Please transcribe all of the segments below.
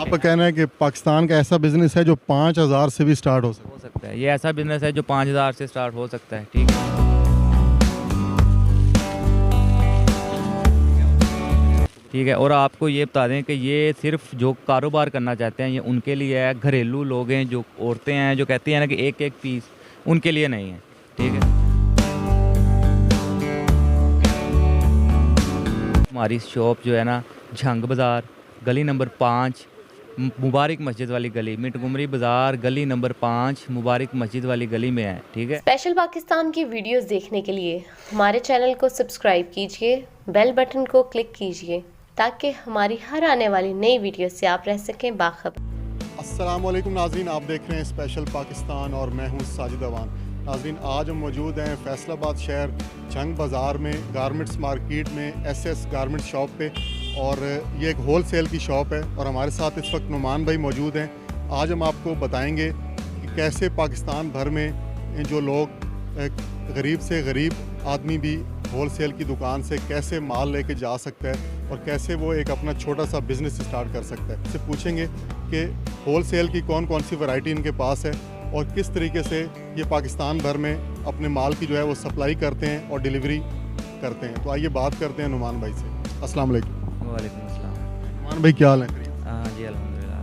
आपका कहना है कि पाकिस्तान का ऐसा बिजनेस है जो 5,000 से भी स्टार्ट हो सकता हो सकता है, ये ऐसा बिजनेस है जो 5,000 से स्टार्ट हो सकता है। ठीक है, ठीक है। और आपको ये बता दें कि ये सिर्फ जो कारोबार करना चाहते हैं ये उनके लिए है, घरेलू लोग हैं, जो औरतें हैं जो कहती हैं ना कि एक एक पीस, उनके लिए नहीं है। ठीक है, हमारी शॉप जो है ना झंग बाज़ार गली नंबर 5 मुबारक मस्जिद वाली गली, मिंटगुमरी बाज़ार गली नंबर 5 मुबारक मस्जिद वाली गली में है। ठीक है। स्पेशल पाकिस्तान की वीडियोस देखने के लिए हमारे चैनल को सब्सक्राइब कीजिए, बेल बटन को क्लिक कीजिए ताकि हमारी हर आने वाली नई वीडियो से आप रह सकें बाखबर। अस्सलाम वालेकुम नाज़रीन, आप देख रहे हैं स्पेशल पाकिस्तान और मैं हूं साजिद अवान। नाज़रीन, आज हम मौजूद हैं फैसलाबाद शहर झंग बाज़ार में गारमेंट्स मार्केट में एसएस गारमेंट शॉप पे, और ये एक होल सेल की शॉप है और हमारे साथ इस वक्त नुमान भाई मौजूद हैं। आज हम आपको बताएंगे कि कैसे पाकिस्तान भर में जो लोग गरीब से गरीब आदमी भी होल सेल की दुकान से कैसे माल लेके जा सकता है और कैसे वो एक अपना छोटा सा बिज़नेस स्टार्ट कर सकता है। इससे पूछेंगे कि होल सेल की कौन कौन सी वैरायटी इनके पास है और किस तरीके से ये पाकिस्तान भर में अपने माल की जो है वो सप्लाई करते हैं और डिलीवरी करते हैं। तो आइए बात करते हैं नुमान भाई से। अस्सलाम वालेकुम। वालेकुम अस्सलाम। नुमान भाई क्या हाल है? हाँ जी, अल्हम्दुलिल्लाह।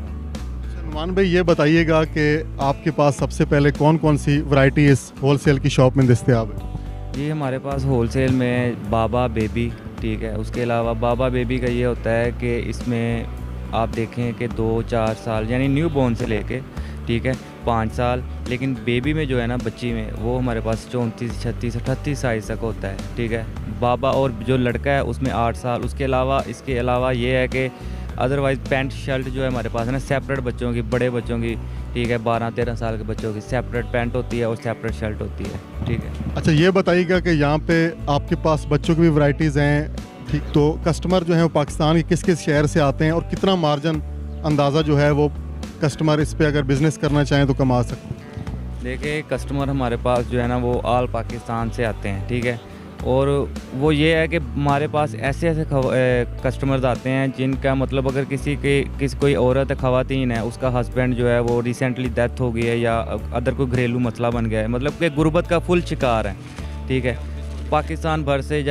अच्छा नुमान भाई, ये बताइएगा कि आपके पास सबसे पहले कौन कौन सी वैरायटी इस होल सेल की शॉप में दस्तयाब है? जी, हमारे पास होलसेल में बाबा बेबी, ठीक है। उसके अलावा बाबा बेबी का ये होता है कि इसमें आप देखें कि 2-4 साल यानी न्यू बॉर्न से लेके, ठीक है, 5 साल, लेकिन बेबी में जो है ना बच्ची में, वो हमारे पास 34, 36, 38 साइज़ तक होता है। ठीक है, बाबा और जो लड़का है उसमें 8 साल। इसके अलावा ये है कि अदरवाइज़ पैंट शर्ट जो है हमारे पास है ना सेपरेट बच्चों की, बड़े बच्चों की, ठीक है, 12-13 साल के बच्चों की सेपरेट पैंट होती है और सेपरेट शर्ट होती है। ठीक है। अच्छा ये बताइएगा कि यहाँ पे आपके पास बच्चों की भी वैरायटीज़ हैं, ठीक, तो कस्टमर जो हैं वो पाकिस्तान के किस किस शहर से आते हैं और कितना मार्जिन अंदाज़ा जो है वो कस्टमर इस पे अगर बिज़नेस करना चाहें तो कमा सकते हैं? देखिए, कस्टमर हमारे पास जो है ना वो ऑल पाकिस्तान से आते हैं। ठीक है, और वो ये है कि हमारे पास ऐसे ऐसे कस्टमर्स आते हैं जिनका मतलब अगर कोई औरत ख़वातीन है, उसका हस्बैंड जो है वो रिसेंटली डेथ हो गई है या अदर कोई घरेलू मसला बन गया है, मतलब कि गुर्बत का फुल शिकार है। ठीक है, पाकिस्तान भर से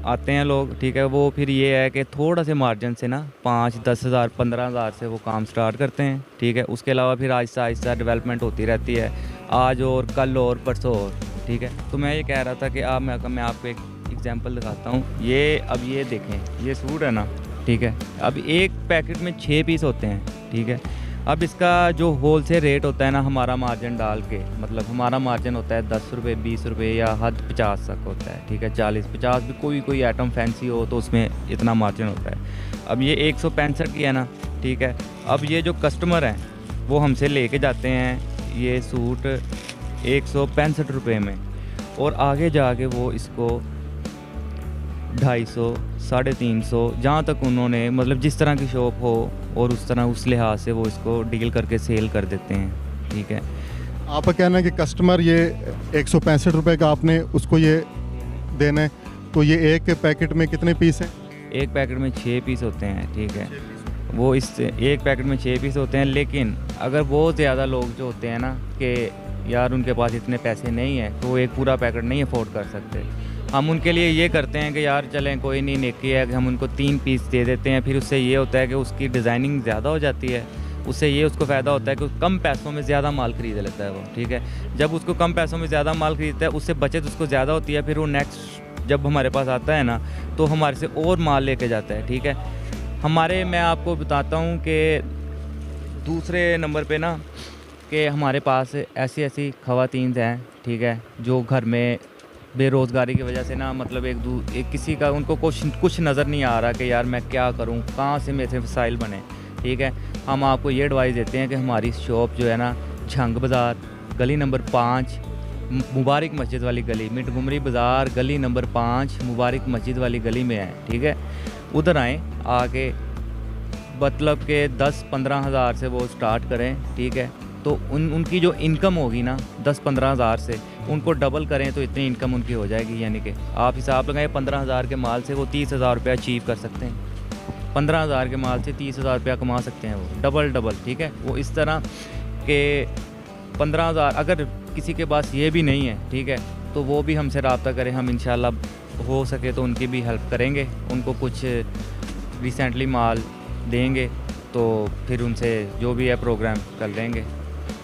आते हैं लोग। ठीक है, वो फिर ये है कि थोड़ा से मार्जिन से ना 5-10 हज़ार 15 हज़ार से वो काम स्टार्ट करते हैं। ठीक है, उसके अलावा फिर आहिस्ता आहिस्ता डेवलपमेंट होती रहती है, आज और कल और परसों और। ठीक है, तो मैं ये कह रहा था कि मैं आपको एक एग्जांपल दिखाता हूँ। अब ये देखें, ये सूट है ना, ठीक है, अब एक पैकेट में 6 पीस होते हैं। ठीक है, अब इसका जो होल सेल रेट होता है ना, हमारा मार्जिन डाल के, मतलब हमारा मार्जिन होता है 10 रुपये, 20 रुपये या हद 50 तक होता है। ठीक है, 40-50 भी कोई आइटम फैंसी हो तो उसमें इतना मार्जिन होता है। अब ये 165 की है ना, ठीक है, अब ये जो कस्टमर हैं वो हमसे लेके जाते हैं ये सूट 165 रुपये में, और आगे जाके वो इसको 250, 350, जहाँ तक उन्होंने मतलब जिस तरह की शॉप हो और उस तरह उस लिहाज से वो इसको डील करके सेल कर देते हैं। ठीक है, आपका कहना है कि कस्टमर ये 165 रुपये का आपने उसको ये देना है, तो ये एक पैकेट में कितने पीस हैं? एक पैकेट में 6 पीस होते हैं। ठीक है, वो एक पैकेट में 6 पीस होते हैं, लेकिन अगर बहुत ज़्यादा लोग जो होते हैं ना कि यार उनके पास इतने पैसे नहीं हैं तो वो एक पूरा पैकेट नहीं अफोर्ड कर सकते, हम उनके लिए ये करते हैं कि यार चलें कोई नहीं, नेकी है कि हम उनको 3 पीस दे देते हैं। फिर उससे ये होता है कि उसकी डिज़ाइनिंग ज़्यादा हो जाती है, उससे ये उसको फ़ायदा होता है कि कम पैसों में ज़्यादा माल ख़रीद लेता है वो। ठीक है, जब उसको कम पैसों में ज़्यादा माल ख़रीदता है उससे बचत उसको ज़्यादा होती है, फिर वो नेक्स्ट जब हमारे पास आता है ना तो हमारे से और माल लेके जाता है। ठीक है, मैं आपको बताता हूँ कि दूसरे नंबर पे ना कि हमारे पास ऐसी ख़वातीन हैं, ठीक है, जो घर में बेरोज़गारी की वजह से ना मतलब एक किसी का उनको कुछ नज़र नहीं आ रहा कि यार मैं क्या करूं, कहां से मेरे वसाइल बने। ठीक है, हम आपको ये एडवाइस देते हैं कि हमारी शॉप जो है ना झंग बाज़ार गली नंबर 5 मुबारक मस्जिद वाली गली, मिंटगुमरी बाज़ार गली नंबर 5 मुबारक मस्जिद वाली गली में है। ठीक है, उधर आएँ, आके मतलब कि 10-15 हज़ार से वो स्टार्ट करें। ठीक है, तो उनकी जो इनकम होगी ना 10-15 हज़ार से, उनको डबल करें तो इतनी इनकम उनकी हो जाएगी। यानी कि आप हिसाब लगाएं 15 हज़ार के माल से वो 30 हज़ार रुपये अचीव कर सकते हैं। 15,000 के माल से 30,000 रुपया कमा सकते हैं वो डबल, ठीक है। वो इस तरह के 15,000 अगर किसी के पास ये भी नहीं है, ठीक है, तो वो भी हमसे रब्ता करें, हम इंशाल्लाह हो सके तो उनकी भी हेल्प करेंगे, उनको कुछ रिसेंटली माल देंगे, तो फिर उनसे जो भी है प्रोग्राम कर लेंगे,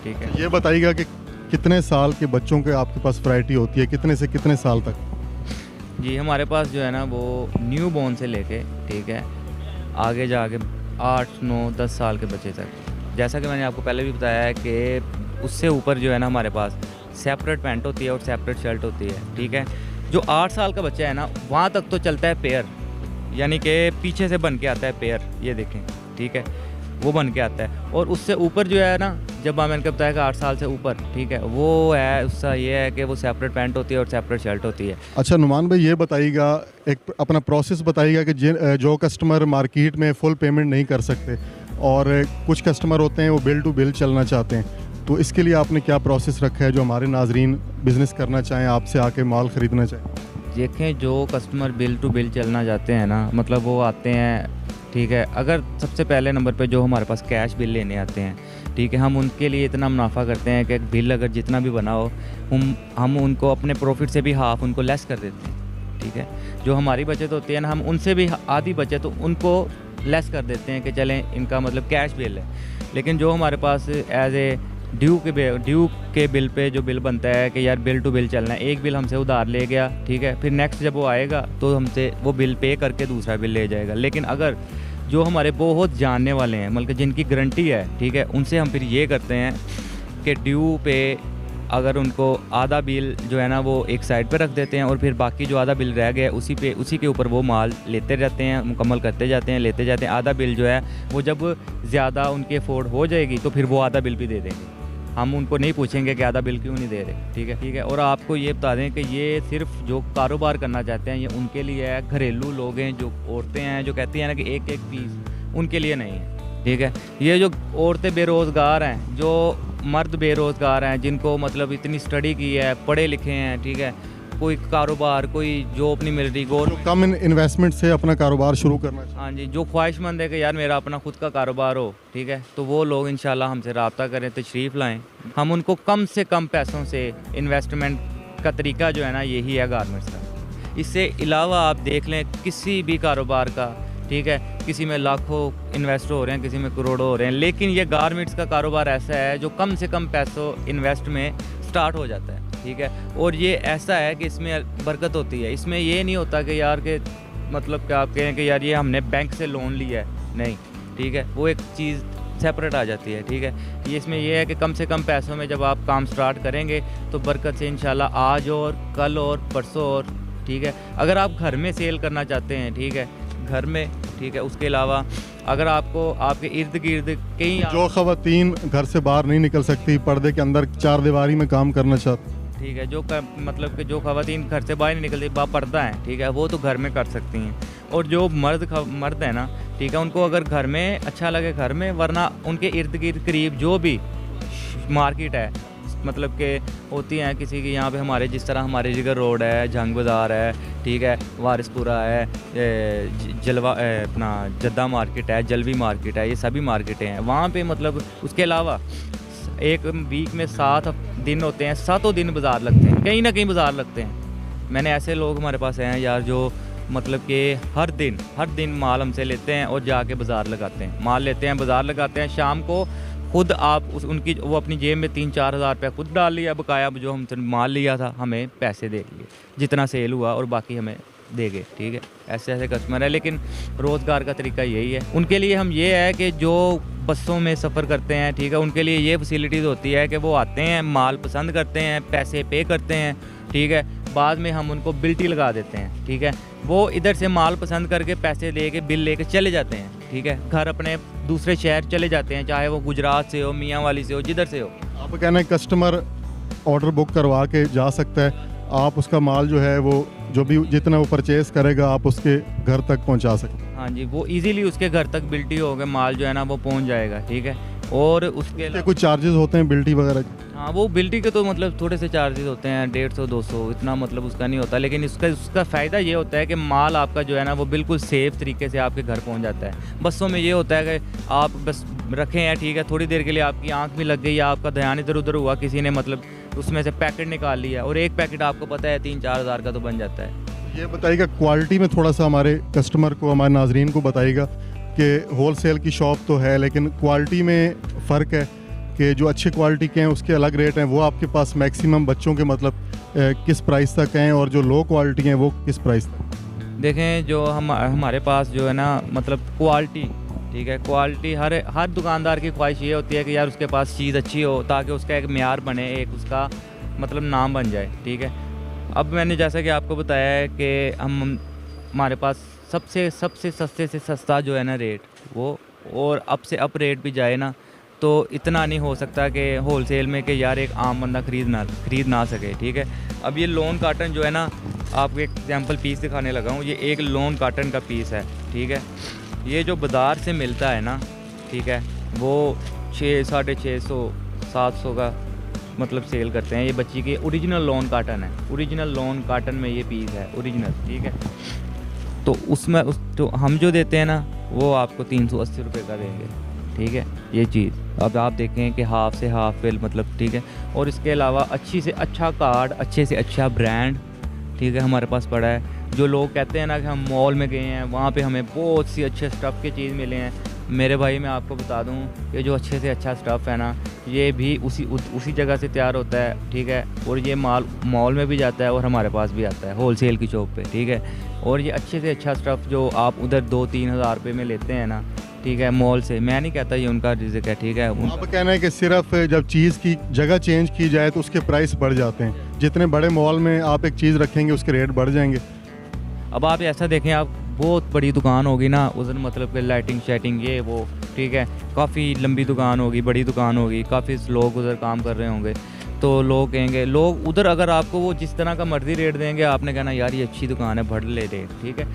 ठीक है। ये बताइएगा कि कितने साल के बच्चों के आपके पास वैरायटी होती है, कितने से कितने साल तक? जी हमारे पास जो है ना वो न्यू बॉर्न से लेके, ठीक है, आगे जाके 8, 9, 10 साल के बच्चे तक। जैसा कि मैंने आपको पहले भी बताया है कि उससे ऊपर जो है ना हमारे पास सेपरेट पैंट होती है और सेपरेट शर्ट होती है, ठीक है। जो 8 साल का बच्चा है ना वहाँ तक तो चलता है पेयर, यानी कि पीछे से बन के आता है पेयर, ये देखें, ठीक है, वो बन के आता है। और उससे ऊपर जो है ना, जब मैंने कहा बताया कि 8 साल से ऊपर, ठीक है, वो है उसका ये है कि वो सेपरेट पैंट होती है और सेपरेट शर्ट होती है। अच्छा नुमान भाई, ये बताइएगा, एक अपना प्रोसेस बताइएगा कि जो कस्टमर मार्केट में फुल पेमेंट नहीं कर सकते और कुछ कस्टमर होते हैं वो बिल टू बिल चलना चाहते हैं, तो इसके लिए आपने क्या प्रोसेस रखा है जो हमारे नाजरीन बिज़नेस करना चाहें, आपसे आके माल ख़रीदना चाहें? देखें, जो कस्टमर बिल टू बिल चलना चाहते हैं ना, मतलब वो आते हैं, ठीक है, अगर सबसे पहले नंबर पे जो हमारे पास कैश बिल लेने आते हैं, ठीक है, हम उनके लिए इतना मुनाफा करते हैं कि बिल अगर जितना भी बना हो हम उनको अपने प्रॉफिट से भी हाफ उनको लेस कर देते हैं, ठीक है। जो हमारी बचत होती है ना, हम उनसे भी आधी बचत उनको लेस कर देते हैं कि चलें इनका मतलब कैश बिल है। लेकिन जो हमारे पास एज ए ड्यू के बिल पे जो बिल बनता है कि यार बिल टू बिल चलना है, एक बिल हमसे उधार ले गया, ठीक है, फिर नेक्स्ट जब वो आएगा तो हमसे वो बिल पे करके दूसरा बिल ले जाएगा। लेकिन अगर जो हमारे बहुत जानने वाले हैं, मतलब जिनकी गारंटी है, ठीक है, उनसे हम फिर ये करते हैं कि ड्यू पे अगर उनको आधा बिल जो है ना वो एक साइड पे रख देते हैं और फिर बाकी जो आधा बिल रह गया उसी के ऊपर वो माल लेते रहते हैं, मुकम्मल करते जाते हैं, लेते जाते हैं। आधा बिल जो है वो जब ज़्यादा उनकी अफोर्ड हो जाएगी तो फिर वो आधा बिल भी दे देंगे, हम उनको नहीं पूछेंगे कि आधा बिल क्यों नहीं दे रहे, ठीक है। और आपको ये बता दें कि ये सिर्फ जो कारोबार करना चाहते हैं ये उनके लिए है, घरेलू लोग हैं, जो औरतें हैं जो कहती हैं ना कि एक पीस, उनके लिए नहीं है, ठीक है। ये जो औरतें बेरोज़गार हैं, जो मर्द बेरोज़गार हैं, जिनको मतलब इतनी स्टडी की है, पढ़े लिखे हैं, ठीक है, कोई कारोबार कोई जॉब नहीं मिल रही, कम इन्वेस्टमेंट से अपना कारोबार शुरू करना चाहिए। हाँ जी, जो ख्वाहिशमंद है कि यार मेरा अपना खुद का कारोबार हो, ठीक है, तो वो लोग इंशाल्लाह हमसे रब्ता करें, तशरीफ़ लाएं, हम उनको कम से कम पैसों से इन्वेस्टमेंट का तरीका जो है ना यही है गारमेंट्स का। इससे अलावा आप देख लें किसी भी कारोबार का, ठीक है, किसी में लाखों इन्वेस्ट हो रहे हैं, किसी में करोड़ों हो रहे हैं, लेकिन ये गारमेंट्स का कारोबार ऐसा है जो कम से कम पैसों इन्वेस्ट में स्टार्ट हो जाता है, ठीक है। और ये ऐसा है कि इसमें बरकत होती है, इसमें ये नहीं होता कि यार के मतलब क्या आप कहें कि यार ये हमने बैंक से लोन लिया है, नहीं, ठीक है, वो एक चीज़ सेपरेट आ जाती है, ठीक है। ये इसमें ये है कि कम से कम पैसों में जब आप काम स्टार्ट करेंगे तो बरकत से इंशाल्लाह आज और कल और परसों और, ठीक है। अगर आप घर में सेल करना चाहते हैं, ठीक है, घर में, ठीक है, उसके अलावा अगर आपको आपके इर्द गिर्द कहीं जो ख़वातीन घर से बाहर नहीं निकल सकती, पर्दे के अंदर चार दीवारी में काम करना चाहती, ठीक है, मतलब कि जो ख़वातीन घर से बाहर नहीं निकलती, बापर्दा हैं, ठीक है, वो तो घर में कर सकती हैं। और जो मर्द है ना, ठीक है, उनको अगर घर में अच्छा लगे घर में, वरना उनके इर्द गिर्द करीब जो भी मार्केट है, मतलब कि होती हैं किसी की, यहाँ पे हमारे जिस तरह हमारे जिगर रोड है, जंग बाज़ार है, ठीक है, वारिसपुरा है, जलवा अपना जद्दा मार्केट है, जलवी मार्केट है, ये सभी मार्केटें हैं वहाँ पे। मतलब उसके अलावा एक वीक में 7 दिन होते हैं, 7 दिन बाज़ार लगते हैं, कहीं ना कहीं बाज़ार लगते हैं। मैंने ऐसे लोग हमारे पास हैं यार जो मतलब कि हर दिन माल हमसे लेते हैं और जाके बाज़ार लगाते हैं, माल लेते हैं, बाज़ार लगाते हैं, शाम को खुद आप वो अपनी जेब में 3-4 हज़ार रुपया खुद डाल लिया, बकाया जो हमसे माल लिया था हमें पैसे दे दिए, जितना सेल हुआ और बाकी हमें दे गए, ठीक है। ऐसे कस्टमर है, लेकिन रोज़गार का तरीका यही है। उनके लिए हम ये है कि जो बसों में सफ़र करते हैं, ठीक है, उनके लिए ये फैसिलिटीज़ होती है कि वो आते हैं, माल पसंद करते हैं, पैसे पे करते हैं, ठीक है, बाद में हम उनको बिल्टी लगा देते हैं, ठीक है, वो इधर से माल पसंद करके पैसे दे के बिल लेके चले जाते हैं, ठीक है, घर अपने दूसरे शहर चले जाते हैं, चाहे वो गुजरात से हो, मियाँ वाली से हो, जिधर से हो। आप कहना है कस्टमर ऑर्डर बुक करवा के जा सकता है, आप उसका माल जो है वो जो भी जितना वो परचेज़ करेगा आप उसके घर तक पहुंचा सकते हैं। हाँ जी, वो इजीली उसके घर तक बिल्टी हो गए, माल जो है ना वो पहुंच जाएगा, ठीक है। और उसके क्या कुछ चार्जेस होते हैं बिल्टी वगैरह के? हाँ, वो बिल्टी के तो मतलब थोड़े से चार्जेस होते हैं, 150-200, इतना मतलब उसका नहीं होता। लेकिन उसका फ़ायदा ये होता है कि माल आपका जो है ना वो बिल्कुल सेफ़ तरीके से आपके घर पहुंच जाता है। बसों में ये होता है कि आप बस रखे हैं, ठीक है, थोड़ी देर के लिए आपकी आंख भी लग गई या आपका ध्यान इधर उधर हुआ, किसी ने मतलब उसमें से पैकेट निकाल लिया, और एक पैकेट आपको पता है 3-4 हज़ार का तो बन जाता है। ये बताइएगा क्वालिटी में थोड़ा सा हमारे कस्टमर को, हमारे नाजरीन को बताइएगा कि होलसेल की शॉप तो है लेकिन क्वालिटी में फ़र्क है कि जो अच्छी क्वालिटी के हैं उसके अलग रेट हैं, वो आपके पास मैक्सिमम बच्चों के मतलब किस प्राइस तक हैं, और जो लो क्वालिटी हैं वो किस प्राइस तक? देखें, जो हमारे पास जो है ना मतलब क्वालिटी, ठीक है, क्वालिटी हर दुकानदार की ख्वाहिश ये होती है कि यार उसके पास चीज़ अच्छी हो ताकि उसका एक मेयार बने, एक उसका मतलब नाम बन जाए, ठीक है। अब मैंने जैसा कि आपको बताया है कि हमारे पास सबसे सस्ते से सस्ता जो है ना रेट वो, और अब से अप रेट भी जाए ना तो इतना नहीं हो सकता कि होलसेल में कि यार एक आम बंदा खरीद ना सके, ठीक है। अब ये लोन कार्टन जो है ना, आपको एक एग्जांपल पीस दिखाने लगा हूँ, ये एक लोन कार्टन का पीस है, ठीक है। ये जो बाज़ार से मिलता है ना, ठीक है, वो 600-650-700 का मतलब सेल करते हैं। ये बच्ची की ओरिजिनल लोन कार्टन है, ओरिजिनल लोन कार्टन में ये पीस है ओरिजिनल, ठीक है। तो उसमें तो हम जो देते हैं ना वो आपको 380 रुपये का देंगे, ठीक है, ये चीज़। अब आप देखें कि हाफ से हाफ बिल मतलब, ठीक है। और इसके अलावा अच्छी से अच्छा कार्ड, अच्छे से अच्छा ब्रांड, ठीक है, हमारे पास पड़ा है। जो लोग कहते हैं ना कि हम मॉल में गए हैं, वहाँ पे हमें बहुत सी अच्छे स्टफ़ की चीज़ मिले हैं, मेरे भाई मैं आपको बता दूँ कि जो अच्छे से अच्छा स्टफ़ है ना, ये भी उसी जगह से तैयार होता है, ठीक है। और ये माल मॉल में भी जाता है और हमारे पास भी आता है होलसेल की शॉप पे, ठीक है। और ये अच्छे से अच्छा स्टफ़ जो आप उधर 2-3 हज़ार रुपये में लेते हैं ना, ठीक है, मॉल से, मैं नहीं कहता ये उनका रिज़्क है, ठीक है। आप कहना है कि सिर्फ जब चीज़ की जगह चेंज की जाए तो उसके प्राइस बढ़ जाते हैं, जितने बड़े मॉल में आप एक चीज़ रखेंगे उसके रेट बढ़ जाएंगे। अब आप ऐसा देखें, आप बहुत बड़ी दुकान होगी ना उधर, मतलब कि लाइटिंग शाइटिंग ये वो, ठीक है, काफ़ी लंबी दुकान होगी, बड़ी दुकान होगी, काफ़ी लोग उधर काम कर रहे होंगे, तो लोग कहेंगे, लोग उधर अगर आपको वो जिस तरह का मर्जी रेट देंगे, आपने कहना यार ये अच्छी दुकान है, बढ़ ले रेट, ठीक है।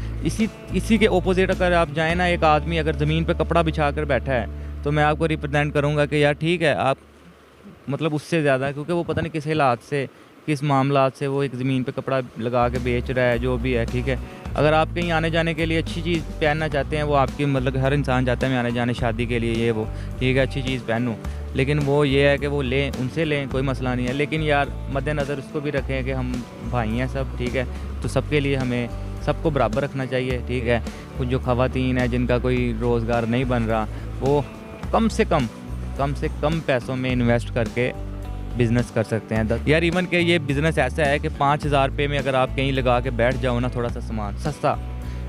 इसी के ओपोजिट अगर आप जाएँ ना, एक आदमी अगर ज़मीन पे कपड़ा बिछा कर बैठा है तो मैं आपको रिप्रेजेंट करूँगा कि यार ठीक है, आप मतलब उससे ज़्यादा, क्योंकि वो पता नहीं किस हालात से, किस मामलात से वो एक ज़मीन पे कपड़ा लगा के बेच रहा है, जो भी है, ठीक है। अगर आप कहीं आने जाने के लिए अच्छी चीज़ पहनना चाहते हैं, वो आपकी मतलब हर इंसान चाहता है मैं आने जाने शादी के लिए ये वो, ठीक है, अच्छी चीज़ पहनूँ, लेकिन वो ये है कि वो लें, उनसे लें, कोई मसला नहीं है, लेकिन यार मद्देनज़र उसको भी रखें कि हम भाई हैं सब, ठीक है। तो सबके लिए हमें सबको बराबर रखना चाहिए, ठीक है। कुछ जो ख़वातीन है जिनका कोई रोज़गार नहीं बन रहा, वो कम से कम पैसों में इन्वेस्ट करके बिज़नेस कर सकते हैं। यार इवन के ये बिज़नेस ऐसा है कि 5,000 रुपये में अगर आप कहीं लगा के बैठ जाओ ना, थोड़ा सा सामान सस्ता,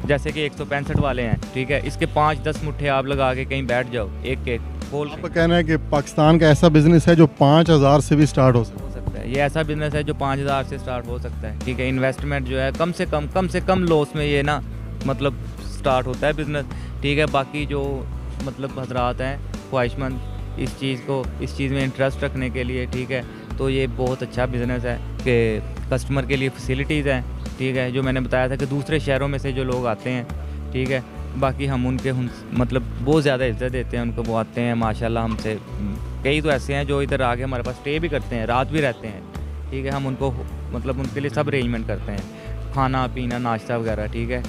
जैसे कि 165 वाले हैं, ठीक है, इसके 5-10 मुट्ठे आप लगा के कहीं बैठ जाओ, एक खोल। आपका कहना है कि पाकिस्तान का ऐसा बिज़नेस है जो 5,000 से भी स्टार्ट हो सकता है, ये ऐसा बिज़नेस है जो 5,000 से स्टार्ट हो सकता है, ठीक है। इन्वेस्टमेंट जो है कम से कम लॉस में ये ना मतलब स्टार्ट होता है बिज़नेस, ठीक है। बाकी जो मतलब हजरात हैं ख्वाहिशमंद इस चीज़ में इंटरेस्ट रखने के लिए, ठीक है, तो ये बहुत अच्छा बिज़नेस है कि कस्टमर के लिए फैसिलिटीज़ हैं, ठीक है, जो मैंने बताया था कि दूसरे शहरों में से जो लोग आते हैं, ठीक है, बाकी हम उनके मतलब बहुत ज़्यादा इज्जत देते हैं उनको, वो आते हैं माशाल्लाह हमसे, कई तो ऐसे हैं जो इधर आके हमारे पास स्टे भी करते हैं, रात भी रहते हैं, ठीक है। हम उनको मतलब उनके लिए सब अरेंजमेंट करते हैं, खाना पीना नाश्ता वगैरह, ठीक है।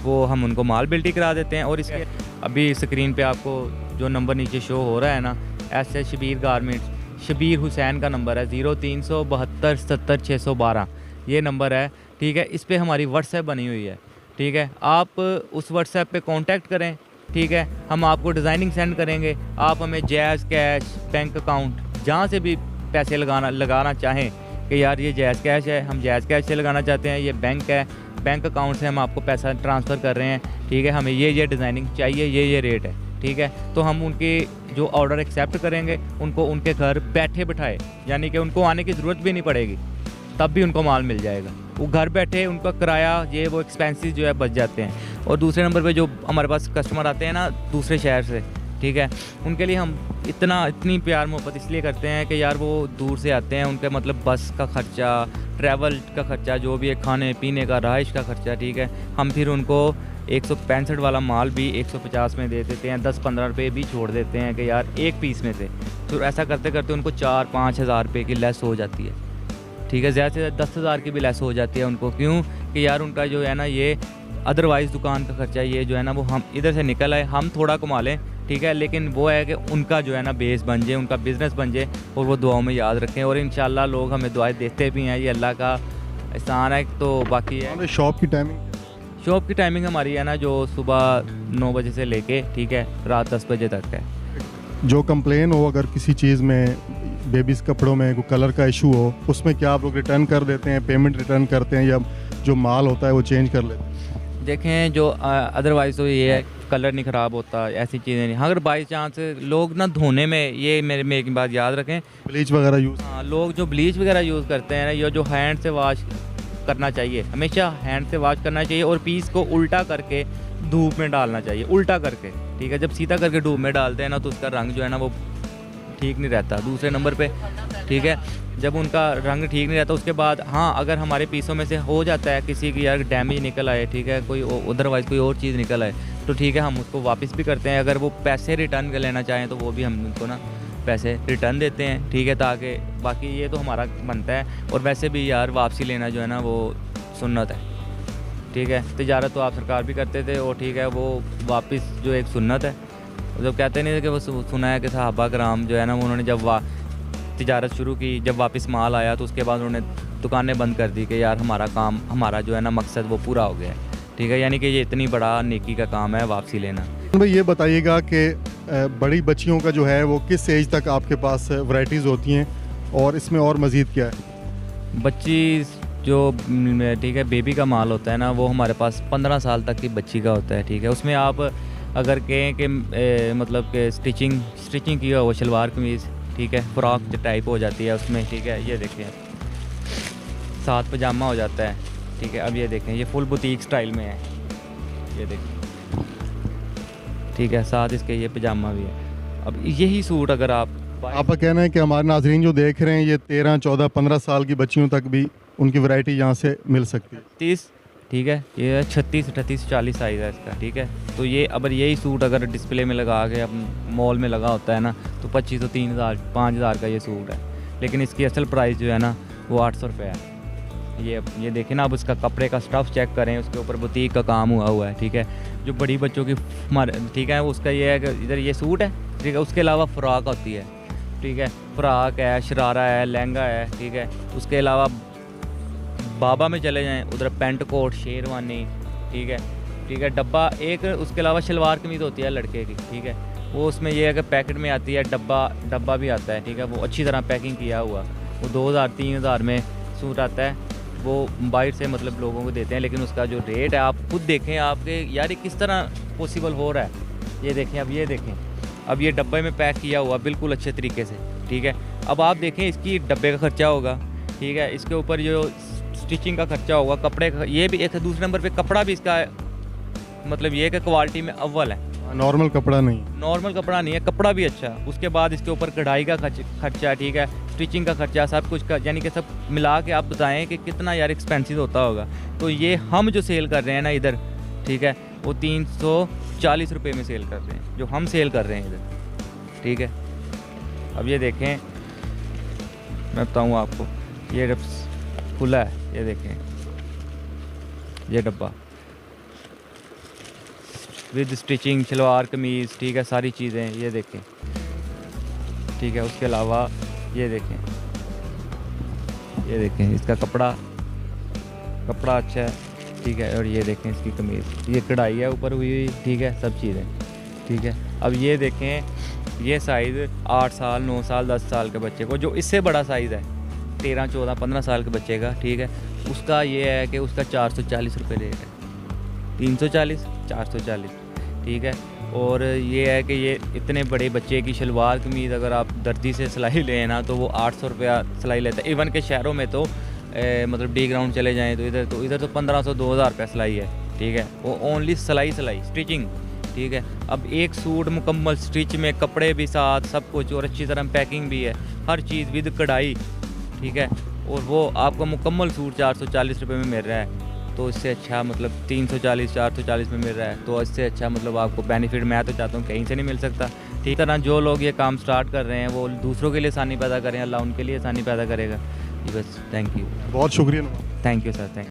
वो हम उनको माल बिल्टी करा देते हैं। और इसके अभी स्क्रीन पे आपको जो नंबर नीचे शो हो रहा है ना, ऐसे शबीर गारमेंट्स, शबीर हुसैन का नंबर है 0372770612, ये नंबर है, ठीक है। इस पर हमारी व्हाट्सएप बनी हुई है, ठीक है। आप उस व्हाट्सएप पे कांटेक्ट करें, ठीक है, हम आपको डिज़ाइनिंग सेंड करेंगे। आप हमें जैज़ कैश, बैंक अकाउंट, जहाँ से भी पैसे लगाना चाहें कि यार ये जैज़ कैश है, हम जैज़ कैश से लगाना चाहते हैं, ये बैंक है, बैंक अकाउंट से हम आपको पैसा ट्रांसफ़र कर रहे हैं, ठीक है, हमें ये डिज़ाइनिंग चाहिए, ये रेट है, ठीक है। तो हम उनके जो ऑर्डर एक्सेप्ट करेंगे, उनको उनके घर बैठे बिठाए, यानी कि उनको आने की ज़रूरत भी नहीं पड़ेगी, तब भी उनको माल मिल जाएगा। वो घर बैठे उनका किराया ये वो एक्सपेंसेस जो है बच जाते हैं। और दूसरे नंबर पे जो हमारे पास कस्टमर आते हैं ना दूसरे शहर से, ठीक है, उनके लिए हम इतनी प्यार मोहब्बत इसलिए करते हैं कि यार वो दूर से आते हैं, उनके मतलब बस का ख़र्चा, ट्रैवल का ख़र्चा, जो भी है खाने पीने का, रहाइश का ख़र्चा, ठीक है, हम फिर उनको 165 वाला माल भी 150 में दे देते हैं, 10-15 रुपये भी छोड़ देते हैं कि यार एक पीस में से। तो ऐसा करते करते उनको 4-5 हज़ार रुपये की लेस हो जाती है, ठीक है। ज़्यादा से ज़्यादा 10 हज़ार की भी लेस हो जाती है उनको, क्यों कि यार उनका जो है ना ये अदरवाइज़ दुकान का खर्चा ये जो है ना वो हम इधर से निकल आए, हम थोड़ा कमा लें, ठीक है, लेकिन वो है कि उनका जो है ना बेस बन जाए, उनका बिज़नेस बन जाए, और वो दुआओं में याद रखें। और इंशाल्लाह लोग हमें दुआएं देते भी हैं, ये अल्लाह का एहसान है। तो बाकी है शॉप की टाइमिंग? शॉप की टाइमिंग हमारी है ना जो सुबह 9 बजे से लेके, ठीक है, रात 10 बजे तक है। जो कंप्लेन हो अगर किसी चीज़ में, बेबीज़ कपड़ों में कोई कलर का इशू हो, उसमें क्या आप लोग रिटर्न कर देते हैं, पेमेंट रिटर्न करते हैं, या जो माल होता है वो चेंज कर लेते हैं? देखें जो अदरवाइज़ तो ये है कलर नहीं ख़राब होता, ऐसी चीज़ें नहीं। अगर बाई चांस लोग ना धोने में, ये मेरे में एक बात याद रखें, ब्लीच वगैरह यूज़? हाँ, लोग जो ब्लीच वगैरह यूज़ करते हैं ना, ये जो हैंड से वॉश करना चाहिए, हमेशा हैंड से वॉश करना चाहिए, और पीस को उल्टा करके धूप में डालना चाहिए, उल्टा करके, ठीक है। जब सीधा करके धूप में डालते हैं ना तो उसका रंग जो है ना वो ठीक नहीं रहता। दूसरे नंबर पे, ठीक है, जब उनका रंग ठीक नहीं रहता उसके बाद, हाँ, अगर हमारे पीसों में से हो जाता है किसी की यार डैमेज निकल आए, ठीक है, कोई अदरवाइज़ कोई और चीज़ निकल आए, तो ठीक है, हम उसको वापस भी करते हैं। अगर वो पैसे रिटर्न कर लेना चाहें तो वो भी हम उनको ना पैसे रिटर्न देते हैं, ठीक है, ताकि बाकी ये तो हमारा बनता है। और वैसे भी यार वापसी लेना जो है ना वो सुन्नत है, ठीक है। तिजारत तो आप सरकार भी करते थे, और ठीक है, वो वापस जो एक सुन्नत है, जब कहते नहीं थे कि वो सुना है कि सहाबा कराम जो है ना उन्होंने जब तिजारत शुरू की, जब वापस माल आया तो उसके बाद उन्होंने दुकानें बंद कर दी कि यार हमारा काम, हमारा जो है ना मकसद वो पूरा हो गया है, ठीक है। यानी कि ये इतनी बड़ा नेकी का काम है वापसी लेना। भाई ये बताइएगा कि बड़ी बच्चियों का जो है वो किस एज तक आपके पास वैराइटीज़ होती हैं, और इसमें और मज़ीद क्या है? बच्ची जो, ठीक है, बेबी का माल होता है ना वो हमारे पास 15 साल तक की बच्ची का होता है, ठीक है। उसमें आप अगर कहें कि मतलब कि स्टिचिंग की हो शलवार कमीज़, ठीक है, फ्रॉक टाइप हो जाती है उसमें, ठीक है। ये देखें साथ पजामा हो जाता है, ठीक है। अब ये देखें ये फुल बुटीक स्टाइल में है, ये देखें, ठीक है, साथ इसके ये पजामा भी है। अब यही सूट अगर आपका कहना है कि हमारे नाजरीन जो देख रहे हैं ये 13, 14, 15 साल की बच्चियों तक भी उनकी वैरायटी यहाँ से मिल सकती है? 30, ठीक है, ये 36, 38, 40 साइज़ है इसका, ठीक है। तो ये अगर यही सूट अगर डिस्प्ले में लगा के अब मॉल में लगा होता है ना तो 2500, 3000, 5000 का ये सूट है, लेकिन इसकी असल प्राइस जो है ना वो 800 रुपये है। ये देखें ना, अब उसका कपड़े का स्टफ़ चेक करें, उसके ऊपर बुटीक का काम हुआ है, ठीक है। जो बड़ी बच्चों की हमारे, ठीक है, उसका ये है कि इधर ये सूट है, ठीक है, उसके अलावा फ़्रॉक होती है, ठीक है, फ़्रॉक है, शरारा है, लहंगा है, ठीक है। उसके अलावा बाबा में चले जाएं, उधर पेंट कोट, शेरवानी, ठीक है, ठीक है, डब्बा एक, उसके अलावा शलवार कमीज़ होती है लड़के की, ठीक है, वो उसमें ये है कि पैकेट में आती है, डब्बा भी आता है, ठीक है, वो अच्छी तरह पैकिंग किया हुआ, वो 2000-3000 में सूट आता है, वो बाहर से मतलब लोगों को देते हैं, लेकिन उसका जो रेट है आप खुद देखें, आपके यार ये किस तरह पॉसिबल हो रहा है। ये देखें, अब ये देखें, अब ये डब्बे में पैक किया हुआ बिल्कुल अच्छे तरीके से, ठीक है। अब आप देखें इसकी डब्बे का खर्चा होगा, ठीक है, इसके ऊपर जो स्टिचिंग का खर्चा होगा, कपड़े का, ये भी एक दूसरे नंबर पे कपड़ा भी इसका मतलब ये कि क्वालिटी में अव्वल है, नॉर्मल कपड़ा नहीं, नॉर्मल कपड़ा नहीं है, कपड़ा भी अच्छा। उसके बाद इसके ऊपर कढ़ाई का खर्चा, ठीक है, स्टिचिंग का खर्चा, सब कुछ का, यानी कि सब मिला के आप बताएं कि कितना यार एक्सपेंसिव होता होगा। तो ये हम जो सेल कर रहे हैं ना इधर, ठीक है, वो 340 रुपये में सेल कर रहे हैं, जो हम सेल कर रहे हैं इधर, ठीक है। अब ये देखें, मैं बताऊँ आपको, ये खुला है, ये देखें, ये डब्बा विद स्टिचिंग, शलवार कमीज़, ठीक है, सारी चीज़ें, ये देखें, ठीक है। उसके अलावा ये देखें, इसका कपड़ा अच्छा है, ठीक है। और ये देखें इसकी कमीज़, ये कढ़ाई है ऊपर हुई, ठीक है, सब चीज़ें, ठीक है। अब ये देखें, ये साइज़ 8 साल, 9 साल, 10 साल के बच्चे को, जो इससे बड़ा साइज़ है 13, 14, 15 साल के बच्चे का, ठीक है, उसका ये है कि उसका 440 रुपये रेट है, 340, 440, ठीक है। और ये है कि ये इतने बड़े बच्चे की शलवार कमीज़ अगर आप दर्जी से सिलाई लें ना तो वो 800 रुपया सिलाई लेता है। इवन के शहरों में तो मतलब डी ग्राउंड चले जाएँ तो इधर तो 1500, 2000 रुपया सिलाई है, ठीक है, वो ओनली सिलाई स्टिचिंग, ठीक है। अब एक सूट मुकम्मल स्टिच में, कपड़े भी साथ, सब कुछ, और अच्छी तरह पैकिंग भी है, हर चीज़ विद कढ़ाई, ठीक है। और वो आपको मुकम्मल सूट 440 रुपये में मिल रहा है, तो इससे अच्छा मतलब 340 440 में मिल रहा है, तो इससे अच्छा मतलब आपको बेनिफिट मैं तो चाहता हूँ कहीं से नहीं मिल सकता। ठीक तरह जो लोग ये काम स्टार्ट कर रहे हैं वो दूसरों के लिए आसानी पैदा करें, अल्लाह उनके लिए आसानी पैदा करेगा। जी बस, थैंक यू। बहुत शुक्रिया Nawab. Thank you sir, thank